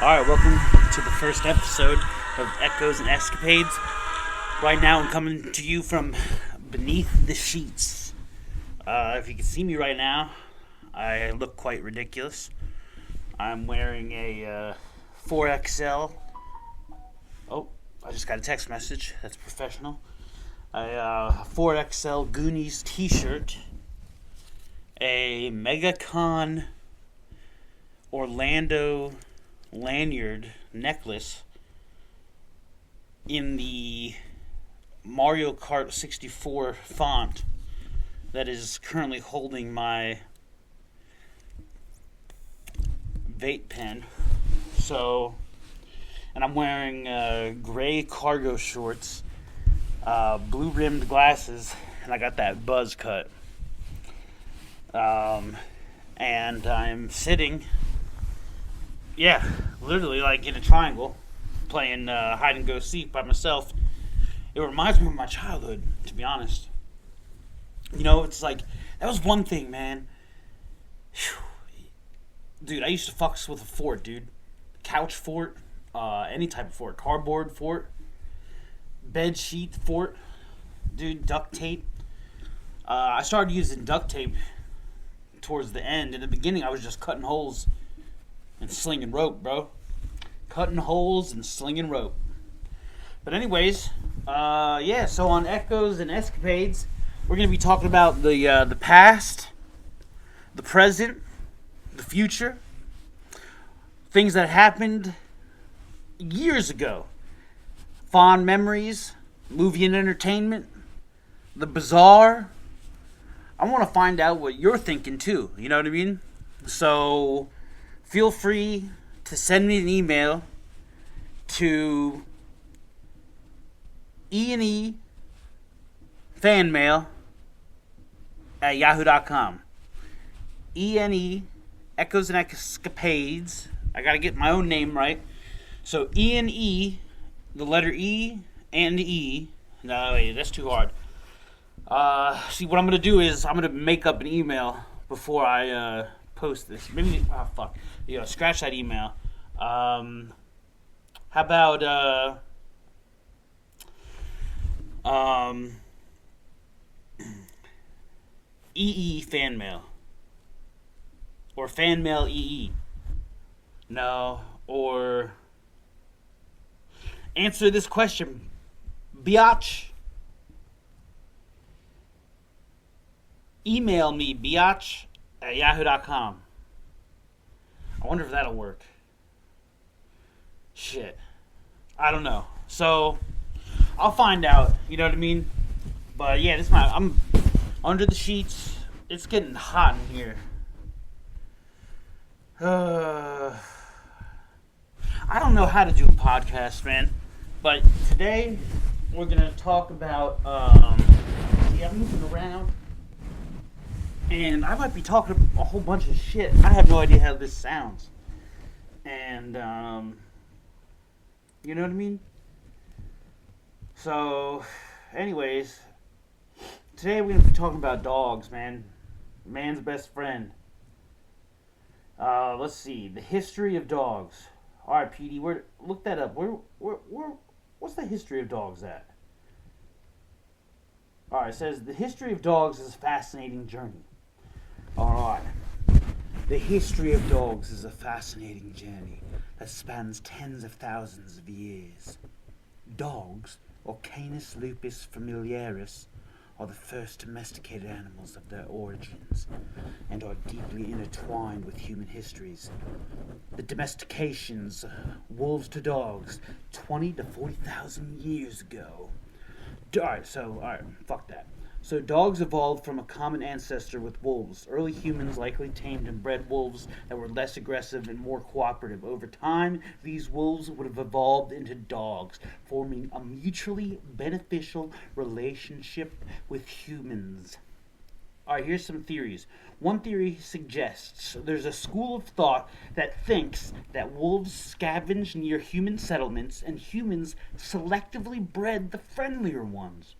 Alright, welcome to the first episode of Echoes and Escapades. Right now I'm coming to you from beneath the sheets. If you can see me right now, I look quite ridiculous. I'm wearing a 4XL. Oh, I just got a text message. That's professional. A 4XL Goonies t-shirt. A MegaCon Orlando lanyard necklace in the Mario Kart 64 font that is currently holding my vape pen. So, and I'm wearing gray cargo shorts, blue rimmed glasses, and I got that buzz cut. And I'm sitting, literally like in a triangle, playing hide and go seek by myself. It reminds me of my childhood, to be honest. You know, it's like, that was one thing, man. Whew. Dude, I used to fucks with a fort, dude. Couch fort, any type of fort. Cardboard fort, bed sheet fort, dude, duct tape. I started using duct tape towards the end. In the beginning, I was just cutting holes and slinging rope, bro. Cutting holes and slinging rope. But anyways, so on Echoes and Escapades, we're going to be talking about the past, the present, the future, things that happened years ago, fond memories, movie and entertainment, the bizarre. I want to find out what you're thinking too, you know what I mean? So feel free to send me an email to E&E fanmail at yahoo.com. E&E, Echoes and Escapades. I gotta get my own name right. So E&E, the letter E and E. No, wait, that's too hard. See, what I'm going to do is I'm going to make up an email before I post this. Maybe, scratch that email. How about, EE fan mail? Or fan mail EE? No, or answer this question, biatch. Email me, biatch at yahoo.com. I wonder if that'll work. Shit. I don't know. So, I'll find out. You know what I mean? But yeah, I'm under the sheets. It's getting hot in here. I don't know how to do a podcast, man. But today, we're going to talk about, I'm moving around. And I might be talking a whole bunch of shit. I have no idea how this sounds. And, you know what I mean? So, anyways, today we're going to be talking about dogs, man. Man's best friend. Let's see. The history of dogs. Alright, PD, look that up. What's the history of dogs at? Alright, it says, the history of dogs is a fascinating journey. Alright. The history of dogs is a fascinating journey that spans tens of thousands of years. Dogs, or Canis lupus familiaris, are the first domesticated animals of their origins and are deeply intertwined with human histories. The domestications, wolves to dogs, 20 to 40,000 years ago. Alright, fuck that. So dogs evolved from a common ancestor with wolves. Early humans likely tamed and bred wolves that were less aggressive and more cooperative. Over time, these wolves would have evolved into dogs, forming a mutually beneficial relationship with humans. Alright, here's some theories. One theory suggests there's a school of thought that thinks that wolves scavenged near human settlements and humans selectively bred the friendlier ones.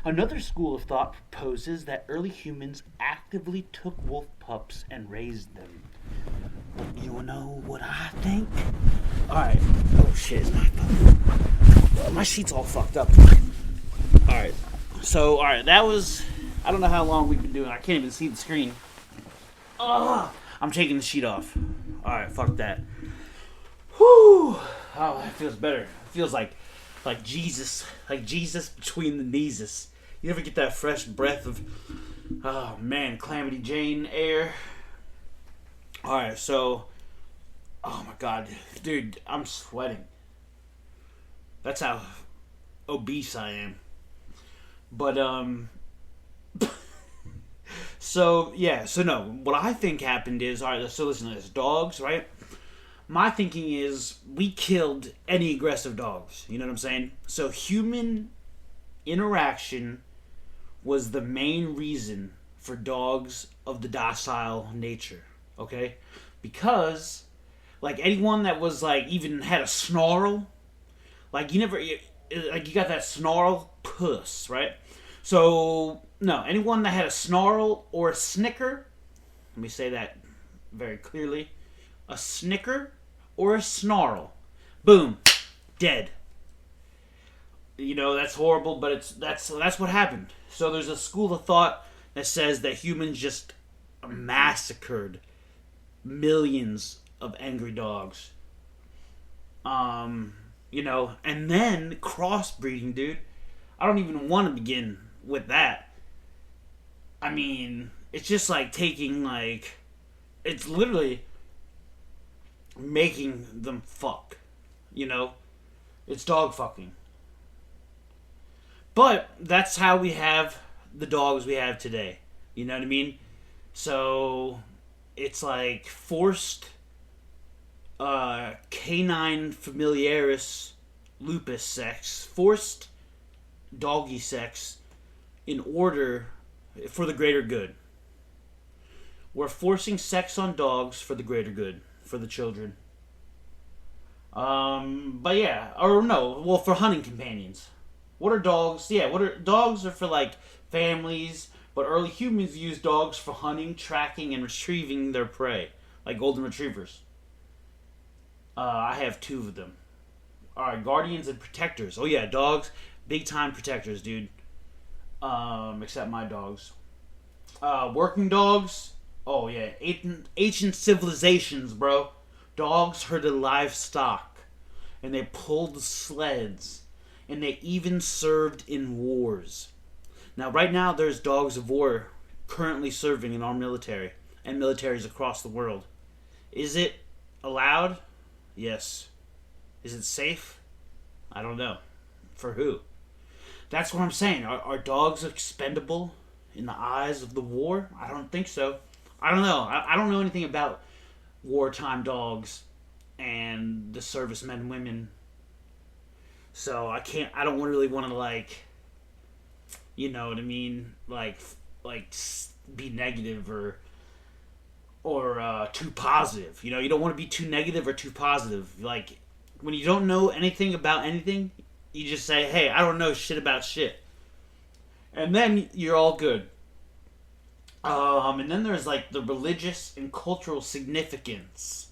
Another school of thought proposes that early humans actively took wolf pups and raised them. You wanna know what I think? Alright. Oh shit, it's my phone. My sheet's all fucked up. Alright. So, alright, that was. I don't know how long we've been doing. I can't even see the screen. Ugh. I'm taking the sheet off. Alright, fuck that. Whew. Oh, that feels better. It feels like Jesus. Like Jesus between the kneeses. You ever get that fresh breath of, oh man, Calamity Jane air? Alright, so, oh my god, dude, I'm sweating. That's how obese I am. But, so, yeah, so no, what I think happened is, alright, so listen to this, dogs, right? My thinking is, we killed any aggressive dogs, you know what I'm saying? So human interaction was the main reason for dogs of the docile nature, okay? Because, like, anyone that was, like, even had a snarl, like, you got that snarl puss, right? So, no, anyone that had a snarl or a snicker, let me say that very clearly, a snicker or a snarl, boom, dead. You know, that's horrible, but that's what happened. So there's a school of thought that says that humans just massacred millions of angry dogs. You know, and then crossbreeding, dude. I don't even want to begin with that. I mean, it's just like taking, like, it's literally making them fuck. You know? It's dog fucking. But that's how we have the dogs we have today. You know what I mean? So it's like forced canine familiaris lupus sex, forced doggy sex in order for the greater good. We're forcing sex on dogs for the greater good, for the children. But yeah, or no, well, for hunting companions. What are dogs? Yeah, dogs are for, like, families, but early humans used dogs for hunting, tracking, and retrieving their prey, like golden retrievers. I have 2 of them. Alright, guardians and protectors. Oh yeah, dogs, big time protectors, dude. Except my dogs. Working dogs. Oh yeah, ancient civilizations, bro. Dogs herded livestock, and they pulled sleds, and they even served in wars. Now, right now, there's dogs of war currently serving in our military and militaries across the world. Is it allowed? Yes. Is it safe? I don't know. For who? That's what I'm saying. Are dogs expendable in the eyes of the war? I don't think so. I don't know. I don't know anything about wartime dogs and the servicemen and women. So I don't really want to, like, you know what I mean? Like be negative or too positive. You know, you don't want to be too negative or too positive. Like, when you don't know anything about anything, you just say, hey, I don't know shit about shit. And then you're all good. And then there's, like, the religious and cultural significance.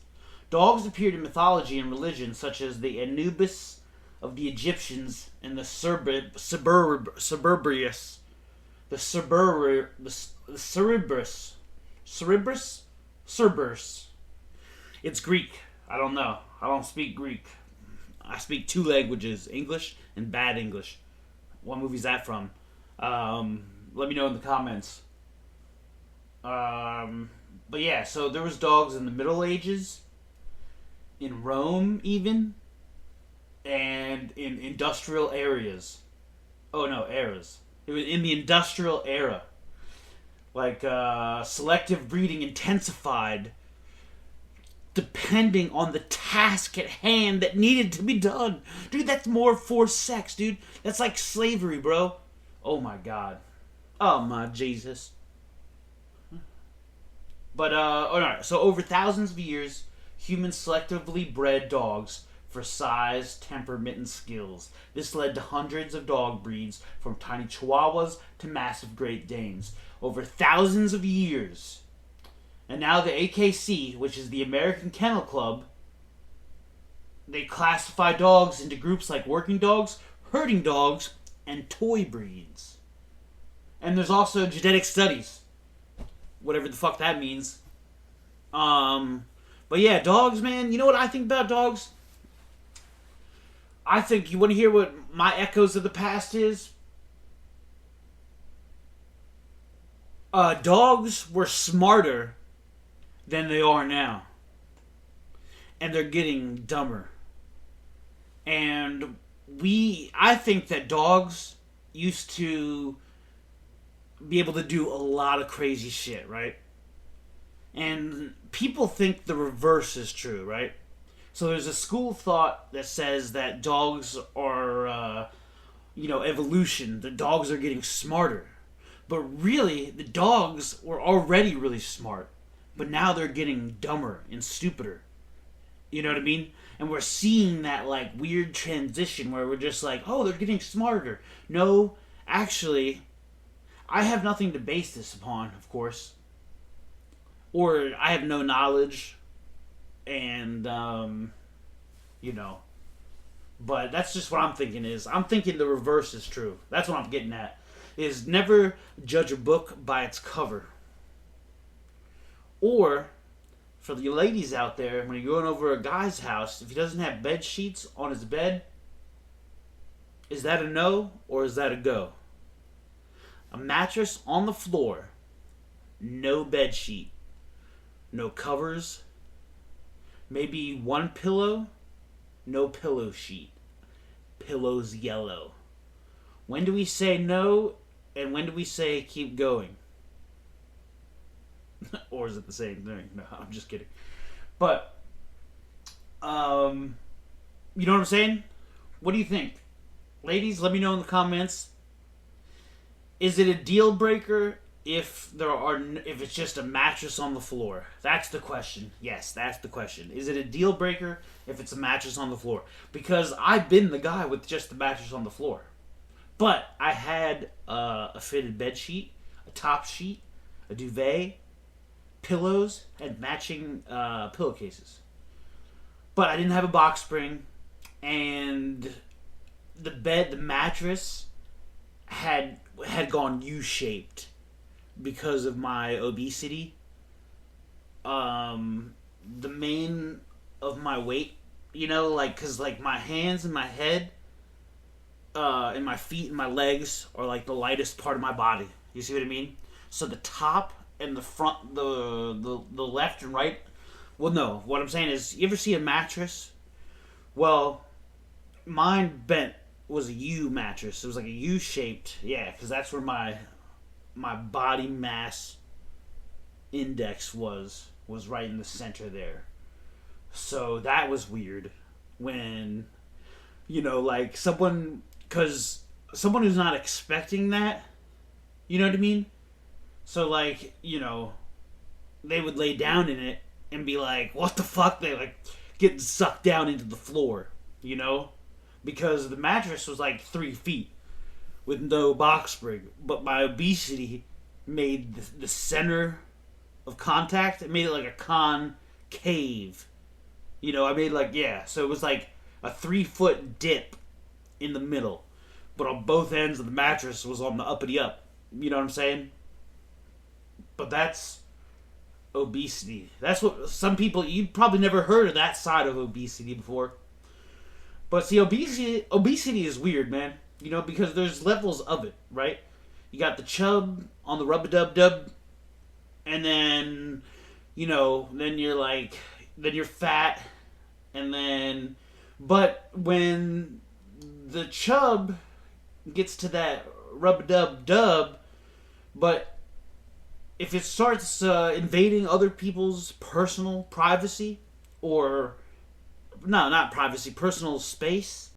Dogs appeared in mythology and religion, such as the Anubis of the Egyptians and the Cerberus. It's Greek. I don't know. I don't speak Greek. I speak 2 languages, English and bad English. What movie's that from? Let me know in the comments. But yeah, so there was dogs in the Middle Ages, in Rome even, and in industrial areas. Oh no, eras. It was in the industrial era. Like, selective breeding intensified depending on the task at hand that needed to be done. Dude, that's more forced sex, dude. That's like slavery, bro. Oh my god. Oh my Jesus. But, alright, so over thousands of years, humans selectively bred dogs for size, temperament, and skills. This led to hundreds of dog breeds, from tiny chihuahuas to massive Great Danes. Over thousands of years, And now the AKC, which is the American Kennel Club, they classify dogs into groups like working dogs, herding dogs, and toy breeds. And there's also genetic studies, whatever the fuck that means. But yeah, dogs, man. You know what I think about dogs? I think, you want to hear what my echoes of the past is? Dogs were smarter than they are now. And they're getting dumber. And I think that dogs used to be able to do a lot of crazy shit, right? And people think the reverse is true, right? So there's a school of thought that says that dogs are, evolution. The dogs are getting smarter. But really, the dogs were already really smart. But now they're getting dumber and stupider. You know what I mean? And we're seeing that, like, weird transition where we're just like, oh, they're getting smarter. No, actually, I have nothing to base this upon, of course. Or I have no knowledge. And, But that's just what I'm thinking is. I'm thinking the reverse is true. That's what I'm getting at. Is never judge a book by its cover. Or, for the ladies out there, when you're going over a guy's house, if he doesn't have bed sheets on his bed, is that a no or is that a go? A mattress on the floor, no bed sheet, no covers, maybe one pillow, no pillow sheet, pillows yellow. When do we say no and when do we say keep going? Or is it the same thing? No, I'm just kidding. But, you know what I'm saying? What do you think? Ladies, let me know in the comments. Is it a deal breaker if it's just a mattress on the floor? That's the question. Yes, that's the question. Is it a deal breaker if it's a mattress on the floor? Because I've been the guy with just the mattress on the floor. But I had a fitted bed sheet, a top sheet, a duvet, pillows, and matching pillowcases. But I didn't have a box spring, and the mattress had gone U-shaped because of my obesity. The main of my weight, because my hands and my head, and my feet and my legs are like the lightest part of my body. You see what I mean? So the top and the front, the left and right. Well, no. What I'm saying is, you ever see a mattress? Well, mine was a U mattress. It was like a U shaped. Yeah, because that's where my body mass index was right in the center there. So that was weird when, because someone who's not expecting that, you know what I mean? So, they would lay down in it and be like, what the fuck? They, getting sucked down into the floor, Because the mattress was 3 feet with no box spring. But my obesity made the center of contact, it made it like a concave. I made so it was like a 3-foot dip in the middle. But on both ends of the mattress was on the uppity up. You know what I'm saying? But that's obesity. That's what some people, you've probably never heard of that side of obesity before. But see, obesity is weird, man. Because there's levels of it, right? You got the chub on the rub-a-dub-dub, and then, then you're fat, and then, but when the chub gets to that rub-a-dub-dub, but if it starts invading other people's personal privacy, or, no, not privacy, personal space,